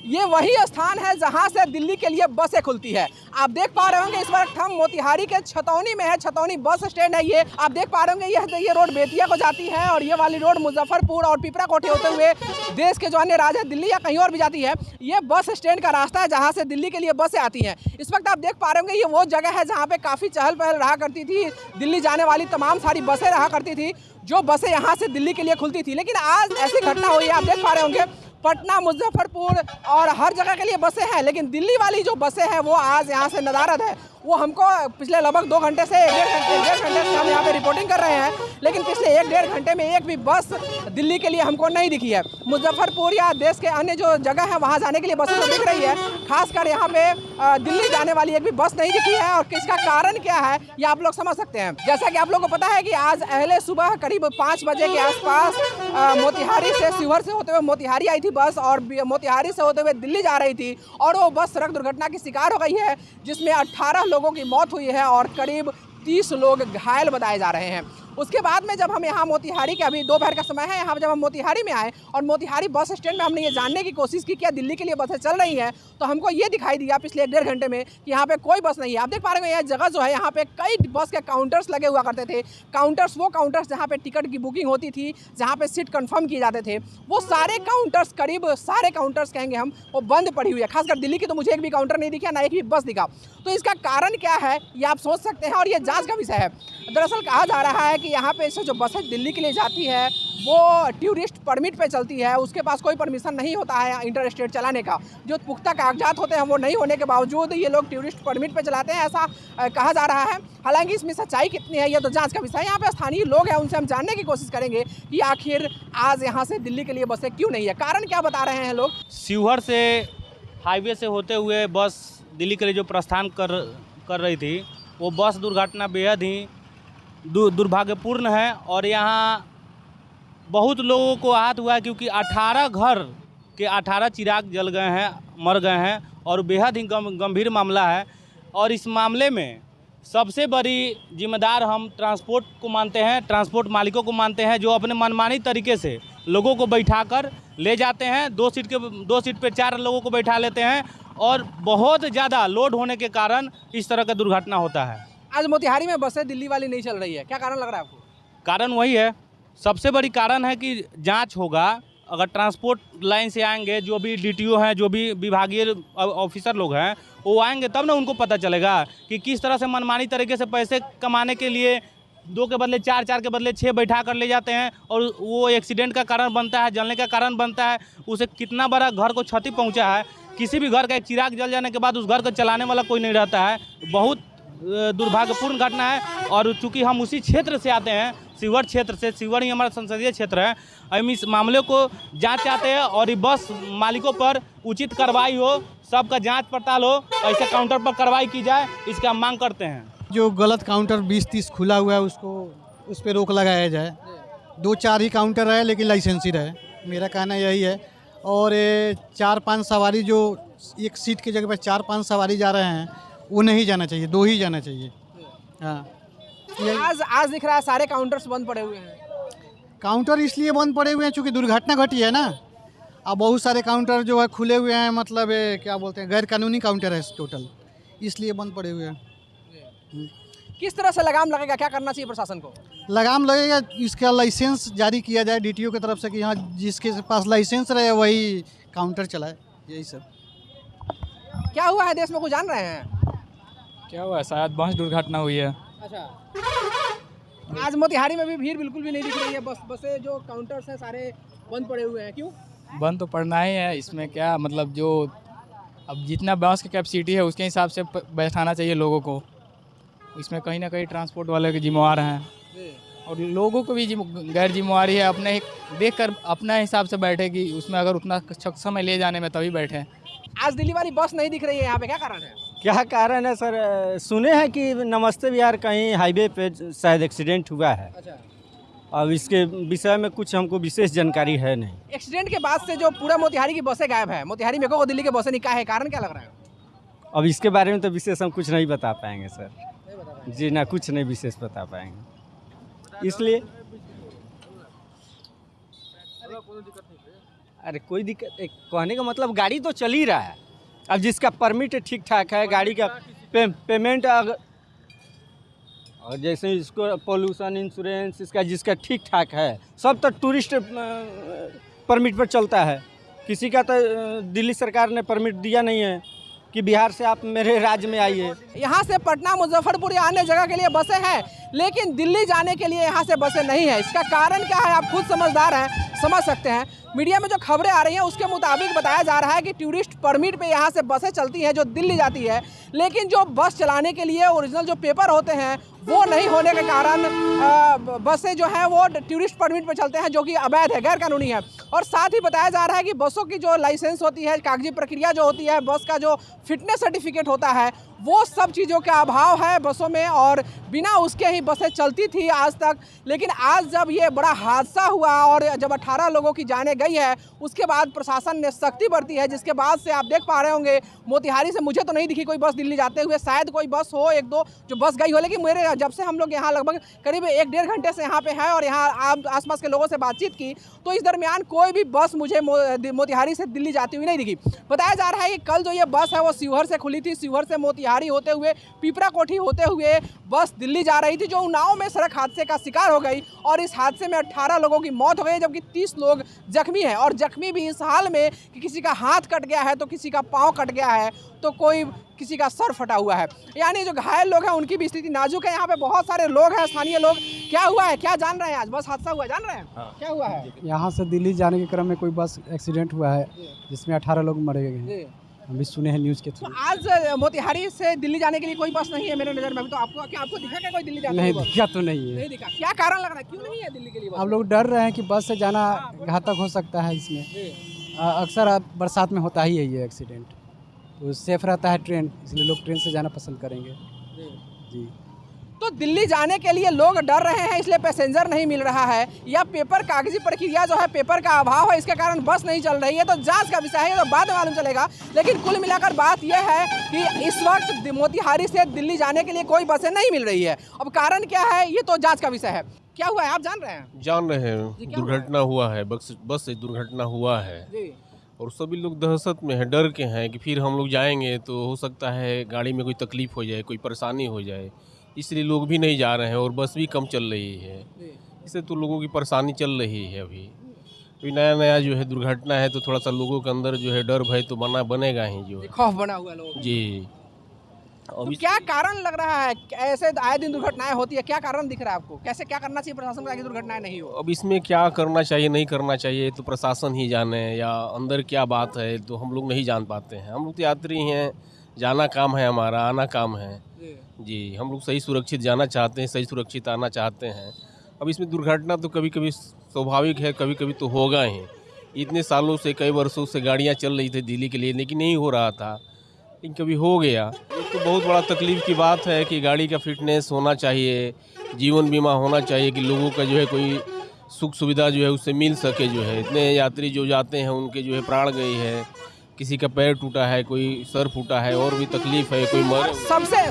ये वही स्थान है जहां से दिल्ली के लिए बसें खुलती है। आप देख पा रहे होंगे इस वक्त हम मोतिहारी के छतौनी में है। छतौनी बस स्टैंड है ये। आप देख पा रहे होंगे ये रोड बेतिया को जाती है और ये वाली रोड मुजफ्फरपुर और पिपरा कोठी होते हुए देश के जो अन्य राज्य है दिल्ली या कहीं और भी जाती है। ये बस स्टैंड का रास्ता है जहाँ से दिल्ली के लिए बसें आती हैं। इस वक्त आप देख पा रहे होंगे ये वो जगह है जहाँ पे काफ़ी चहल पहल रहा करती थी। दिल्ली जाने वाली तमाम सारी बसें रहा करती थी, जो बसें यहाँ से दिल्ली के लिए खुलती थी। लेकिन आज ऐसी घटना हुई है, आप देख पा रहे होंगे पटना, मुजफ्फरपुर और हर जगह के लिए बसें हैं, लेकिन दिल्ली वाली जो बसें हैं वो आज यहाँ से नदारद है। वो हमको पिछले लगभग 2 घंटे से डेढ़ घंटे से हम यहाँ पे रिपोर्टिंग कर रहे हैं, लेकिन पिछले 1-1.5 घंटे में एक भी बस दिल्ली के लिए हमको नहीं दिखी है। मुजफ्फरपुर या देश के अन्य जो जगह है वहाँ जाने के लिए बसें तो दिख रही है, खासकर यहाँ पे दिल्ली जाने वाली एक भी बस नहीं दिखी है। और इसका कारण क्या है ये आप लोग समझ सकते हैं। जैसा कि आप लोगों को पता है कि आज अहले सुबह करीब 5 बजे के आसपास मोतिहारी से शिवहर से होते हुए मोतिहारी आई थी बस, और मोतिहारी से होते हुए दिल्ली जा रही थी, और वो बस सड़क दुर्घटना की शिकार हो गई है, जिसमें 18 लोगों की मौत हुई है और करीब 30 लोग घायल बताए जा रहे हैं। उसके बाद में जब हम यहाँ मोतिहारी के, अभी दोपहर का समय है, यहाँ जब हम मोतिहारी में आए और मोतिहारी बस स्टैंड में हमने ये जानने की कोशिश की क्या दिल्ली के लिए बसें चल रही हैं, तो हमको ये दिखाई दिया पिछले 1-1.5 घंटे में कि यहाँ पे कोई बस नहीं है। आप देख पा रहे हैं यह जगह जो है यहाँ पे कई बस के काउंटर्स लगे हुआ करते थे। काउंटर्स वो काउंटर्स जहाँ पे टिकट की बुकिंग होती थी, जहाँ पे सीट कन्फर्म किए जाते थे, वो सारे काउंटर्स, करीब सारे काउंटर्स कहेंगे हम, वो बंद पड़ी हुई है। खासकर दिल्ली की तो मुझे एक भी काउंटर नहीं दिखा, ना एक भी बस दिखा। तो इसका कारण क्या है ये आप सोच सकते हैं और ये जाँच का विषय है। दरअसल कहा जा रहा है कि यहाँ पे से जो बसें दिल्ली के लिए जाती है वो टूरिस्ट परमिट पे चलती है, उसके पास कोई परमिशन नहीं होता है इंटर स्टेट चलाने का। जो पुख्ता कागजात होते हैं वो नहीं होने के बावजूद ये लोग टूरिस्ट परमिट पे चलाते हैं, ऐसा कहा जा रहा है। हालांकि इसमें सच्चाई कितनी है ये तो जांच का विषय है। यहाँ पे स्थानीय लोग हैं, उनसे हम जानने की कोशिश करेंगे कि आखिर आज यहाँ से दिल्ली के लिए बसें क्यों नहीं है, कारण क्या बता रहे हैं लोग। शिवहर से हाईवे से होते हुए बस दिल्ली के लिए जो प्रस्थान कर रही थी, वो बस दुर्घटना बेहद ही दुर्भाग्यपूर्ण है और यहाँ बहुत लोगों को आहत हुआ है, क्योंकि 18 घर के 18 चिराग जल गए हैं, मर गए हैं और बेहद ही गंभीर मामला है। और इस मामले में सबसे बड़ी जिम्मेदार हम ट्रांसपोर्ट को मानते हैं, ट्रांसपोर्ट मालिकों को मानते हैं, जो अपने मनमानी तरीके से लोगों को बैठाकर ले जाते हैं। 2 सीट पे 4 लोगों को बैठा लेते हैं और बहुत ज़्यादा लोड होने के कारण इस तरह का दुर्घटना होता है। आज मोतिहारी में बसें दिल्ली वाली नहीं चल रही है, क्या कारण लग रहा है आपको? कारण वही है, सबसे बड़ी कारण है कि जांच होगा। अगर ट्रांसपोर्ट लाइन से आएंगे, जो भी डीटीओ हैं, जो भी विभागीय ऑफिसर लोग हैं, वो आएंगे तब ना उनको पता चलेगा कि किस तरह से मनमानी तरीके से पैसे कमाने के लिए 2 के बदले 4, 4 के बदले 6 बैठा कर ले जाते हैं और वो एक्सीडेंट का कारण बनता है, जलने का कारण बनता है। उसे कितना बड़ा घर को क्षति पहुँचा है। किसी भी घर का एक चिराग जल जाने के बाद उस घर को चलाने वाला कोई नहीं रहता है। बहुत दुर्भाग्यपूर्ण घटना है। और चूँकि हम उसी क्षेत्र से आते हैं, शिवहर क्षेत्र से, शिवहर ही हमारा संसदीय क्षेत्र है, हम इस मामले को जांच चाहते हैं और ये बस मालिकों पर उचित कार्रवाई हो, सबका जांच पड़ताल हो, ऐसे काउंटर पर कार्रवाई की जाए, इसका हम मांग करते हैं। जो गलत काउंटर 20-30 खुला हुआ है उस पर रोक लगाया जाए। 2-4 ही काउंटर है लेकिन लाइसेंसी रहे, मेरा कहना यही है। और 4-5 सवारी, जो एक सीट की जगह पर 4-5 सवारी जा रहे हैं, वो नहीं जाना चाहिए, 2 ही जाना चाहिए। हाँ, आज दिख रहा है सारे काउंटर्स बंद पड़े हुए हैं। काउंटर इसलिए बंद पड़े हुए हैं चूँकि दुर्घटना घटी है ना। अब बहुत सारे काउंटर जो है खुले हुए हैं, मतलब क्या बोलते हैं, गैर कानूनी काउंटर है टोटल, इसलिए बंद पड़े हुए हैं। किस तरह से लगाम लगेगा, क्या करना चाहिए प्रशासन को? लगाम लगेगा, इसका लाइसेंस जारी किया जाए डीटीओ की तरफ से कि यहाँ जिसके पास लाइसेंस रहे वही काउंटर चलाए, यही सब। क्या हुआ है देश में, कुछ जान रहे हैं? क्या हुआ है, शायद बस दुर्घटना हुई है। अच्छा, आज मोतिहारी में भी भीड़ बिल्कुल भी नहीं दिख रही है। बसें जो काउंटर्स हैं सारे बंद पड़े हुए हैं, क्यों? बंद तो पड़ना ही है, इसमें क्या मतलब, जो अब जितना बस की कैपेसिटी है उसके हिसाब से बैठाना चाहिए लोगों को। इसमें कहीं ना कहीं ट्रांसपोर्ट वाले के जिम्मेवार हैं और लोगों को भी गैर जिम्मेवारी है, अपने देखकर अपना हिसाब से बैठेगी उसमें, अगर उतना समय ले जाने में तभी बैठे। आज दिल्ली वाली बस नहीं दिख रही है यहाँ पे, क्या कारण है? क्या कारण है सर, सुने हैं कि नमस्ते विहार कहीं हाईवे पे शायद एक्सीडेंट हुआ है। अच्छा, अब इसके विषय में कुछ हमको विशेष जानकारी है नहीं। एक्सीडेंट के बाद से जो पूरा मोतिहारी की बसें गायब है, मोतिहारी में को दिल्ली के बसें निकाय है, कारण क्या लग रहा है? अब इसके बारे में तो विशेष हम कुछ नहीं बता पाएंगे सर, जी ना, कुछ नहीं विशेष बता पाएंगे। इसलिए अरे कोई दिक्कत, कहने का मतलब गाड़ी तो चल ही रहा है। अब जिसका परमिट ठीक ठाक है, गाड़ी का पेमेंट अगर, और जैसे इसको पोल्यूशन इंश्योरेंस इसका जिसका ठीक ठाक है, सब तो टूरिस्ट परमिट पर चलता है। किसी का तो दिल्ली सरकार ने परमिट दिया नहीं है कि बिहार से आप मेरे राज्य में आइए। यहाँ से पटना, मुजफ्फरपुर या अन्य जगह के लिए बसें हैं, लेकिन दिल्ली जाने के लिए यहाँ से बसें नहीं है। इसका कारण क्या है, आप खुद समझदार हैं, समझ सकते हैं। मीडिया में जो खबरें आ रही हैं उसके मुताबिक बताया जा रहा है कि टूरिस्ट परमिट पे यहाँ से बसें चलती हैं जो दिल्ली जाती है, लेकिन जो बस चलाने के लिए ओरिजिनल जो पेपर होते हैं वो नहीं होने के कारण बसें जो हैं वो टूरिस्ट परमिट पे चलते हैं, जो कि अवैध है, गैर कानूनी है। और साथ ही बताया जा रहा है कि बसों की जो लाइसेंस होती है, कागजी प्रक्रिया जो होती है, बस का जो फिटनेस सर्टिफिकेट होता है, वो सब चीज़ों का अभाव है बसों में, और बिना उसके ही बसें चलती थी आज तक। लेकिन आज जब ये बड़ा हादसा हुआ और जब 18 लोगों की जानें गई है, उसके बाद प्रशासन ने सख्ती बरती है, जिसके बाद से आप देख पा रहे होंगे मोतिहारी से मुझे तो नहीं दिखी कोई बस दिल्ली जाते हुए। शायद कोई बस हो, एक दो जो बस गई हो, लेकिन मेरे जब से हम लोग यहाँ लगभग करीब 1-1.5 घंटे से यहाँ पे है और यहाँ आप आसपास के लोगों से बातचीत की, तो इस दरमियान कोई भी बस मुझे मोतिहारी से दिल्ली जाती हुई नहीं दिखी। बताया जा रहा है कि कल जो ये बस है वो शिवहर से खुली थी, शिवहर से मोतिहारी होते हुए, पिपरा कोठी होते हुए बस दिल्ली जा रही थी, जो उन्नाव में सड़क हादसे का शिकार हो गई और इस हादसे में 18 लोगों की मौत हो गई, जबकि 30 लोग जख्मी हैं। और जख्मी भी इस हाल में कि किसी का हाथ कट गया है, तो किसी का पाँव कट गया है, तो कोई किसी का सर फटा हुआ है। यानी जो घायल लोग हैं उनकी भी स्थिति नाजुक है। यहाँ पे बहुत सारे लोग हैं, स्थानीय लोग। क्या हुआ है, क्या जान रहे हैं? आज बस हादसा हुआ, जान रहे हैं? हाँ। क्या हुआ है? यहाँ से दिल्ली जाने के क्रम में कोई बस एक्सीडेंट हुआ है जिसमें 18 लोग मरे गए हैं, हम भी सुने हैं न्यूज़ के थ्रू। तो आज मोतिहारी से दिल्ली जाने के लिए कोई बस नहीं है मेरे नज़र में। अभी तो आपको दिखा क्या कोई दिल्ली जाने नहीं की बस? दिखा तो नहीं है। नहीं दिखा। क्या कारण लग रहा है, क्यों नहीं है दिल्ली के लिए बस? आप लोग डर रहे हैं कि बस से जाना घातक हो सकता है। इसमें अक्सर बरसात में होता ही है ये एक्सीडेंट, तो सेफ रहता है ट्रेन, इसलिए लोग ट्रेन से जाना पसंद करेंगे जी। तो दिल्ली जाने के लिए लोग डर रहे हैं, इसलिए पैसेंजर नहीं मिल रहा है, या पेपर कागजी प्रक्रिया जो है, पेपर का अभाव है, इसके कारण बस नहीं चल रही है, तो जांच का विषय है, तो बाद में मालूम चलेगा। लेकिन कुल मिलाकर बात यह है कि इस वक्त मोतिहारी से दिल्ली जाने के लिए कोई बसें नहीं मिल रही है। अब कारण क्या है, ये तो जाँच का विषय है। क्या हुआ है, आप जान रहे हैं? जान रहे हैं, दुर्घटना हुआ है, बस से दुर्घटना हुआ है जी। और सभी लोग दहशत में हैं, डर के हैं कि फिर हम लोग जाएंगे तो हो सकता है गाड़ी में कोई तकलीफ हो जाए, कोई परेशानी हो जाए, इसलिए लोग भी नहीं जा रहे हैं और बस भी कम चल रही है। इससे तो लोगों की परेशानी चल रही है। अभी नया जो है दुर्घटना है, तो थोड़ा सा लोगों के अंदर जो है डर भय तो बनेगा ही, जो खौफ बना हुआ है लोगों जी। तो क्या कारण लग रहा है, ऐसे आए दिन दुर्घटनाएं होती है, क्या कारण दिख रहा है आपको? कैसे क्या करना चाहिए प्रशासन को ताकि दुर्घटनाएं नहीं हो? अब इसमें क्या करना चाहिए नहीं करना चाहिए तो प्रशासन ही जाने, या अंदर क्या बात है तो हम लोग नहीं जान पाते हैं। हम लोग तो यात्री हैं, जाना काम है हमारा, आना काम है जी। हम लोग सही सुरक्षित जाना चाहते हैं, सही सुरक्षित आना चाहते हैं। अब इसमें दुर्घटना तो कभी कभी स्वाभाविक है, कभी कभी तो होगा ही। इतने सालों से, कई वर्षों से गाड़ियाँ चल रही थी दिल्ली के लिए, लेकिन नहीं हो रहा था, लेकिन कभी हो गया तो बहुत बड़ा तकलीफ़ की बात है कि गाड़ी का फिटनेस होना चाहिए, जीवन बीमा होना चाहिए कि लोगों का जो है कोई सुख सुविधा जो है उससे मिल सके। जो है इतने यात्री जो जाते हैं उनके जो है प्राण गए हैं, किसी का पैर टूटा है, कोई सर फूटा है, और भी तकलीफ है, कोई मर।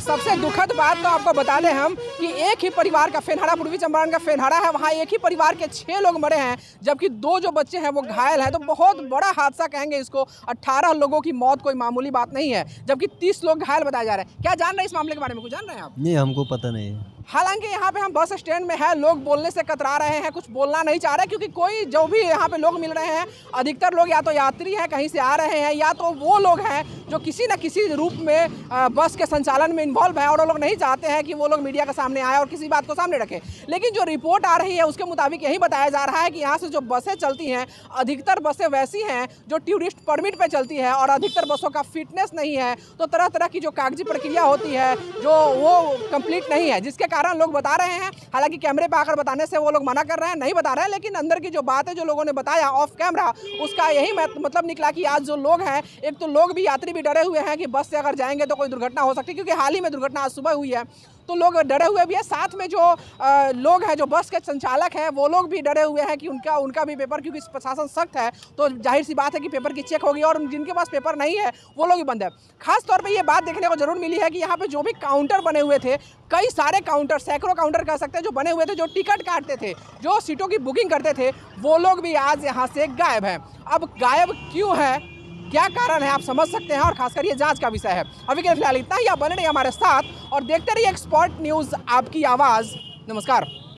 सबसे दुखद बात तो आपको बता दें हम कि एक ही परिवार का, फेनहारा, पूर्वी चंपारण का फेनहारा है, वहाँ एक ही परिवार के 6 लोग मरे हैं, जबकि 2 जो बच्चे हैं वो घायल हैं। तो बहुत बड़ा हादसा कहेंगे इसको। 18 लोगों की मौत कोई मामूली बात नहीं है, जबकि 30 लोग घायल बताए जा रहे हैं। क्या जान रहे हैं इस मामले के बारे में, कुछ जान रहे हैं आप? नहीं, हमको पता नहीं है। हालांकि यहाँ पे हम बस स्टैंड में है, लोग बोलने से कतरा रहे हैं, कुछ बोलना नहीं चाह रहे, क्योंकि कोई जो भी यहाँ पे लोग मिल रहे हैं, अधिकतर लोग या तो यात्री हैं, कहीं से आ रहे हैं, या तो वो लोग हैं जो किसी न किसी रूप में बस के संचालन में इन्वॉल्व है, और वो लोग नहीं चाहते हैं कि वो लोग मीडिया के सामने आए और किसी बात को सामने रखें। लेकिन जो रिपोर्ट आ रही है उसके मुताबिक यही बताया जा रहा है कि यहाँ से जो बसें चलती हैं, अधिकतर बसें वैसी हैं जो टूरिस्ट परमिट पर चलती है, और अधिकतर बसों का फिटनेस नहीं है, तो तरह तरह की जो कागजी प्रक्रिया होती है जो वो कंप्लीट नहीं है, जिसके कारण लोग बता रहे हैं। हालांकि कैमरे पे आकर बताने से वो लोग मना कर रहे हैं, नहीं बता रहे हैं, लेकिन अंदर की जो बात है जो लोगों ने बताया ऑफ कैमरा, उसका यही मतलब निकला कि आज जो लोग हैं, एक तो लोग भी, यात्री भी डरे हुए हैं कि बस से अगर जाएंगे तो कोई दुर्घटना हो सकती है, क्योंकि हाल ही में दुर्घटना आज सुबह हुई है। तो लोग डरे हुए भी हैं। साथ में जो लोग हैं, जो बस के संचालक हैं, वो लोग भी डरे हुए हैं कि उनका भी पेपर, क्योंकि प्रशासन सख्त है तो जाहिर सी बात है कि पेपर की चेक होगी, और जिनके पास पेपर नहीं है वो लोग भी बंद है। खास तौर पे ये बात देखने को जरूर मिली है कि यहाँ पे जो भी काउंटर बने हुए थे, कई सारे काउंटर, सैकड़ों काउंटर कह सकते हैं, जो बने हुए थे, जो टिकट काटते थे, जो सीटों की बुकिंग करते थे, वो लोग भी आज यहाँ से गायब हैं। अब गायब क्यों है, क्या कारण है, आप समझ सकते हैं, और खासकर ये जांच का विषय है। अभी के फिलहाल इतना ही। आप बने रहिए हमारे साथ और देखते रहिए एक्सपर्ट न्यूज़, आपकी आवाज़। नमस्कार।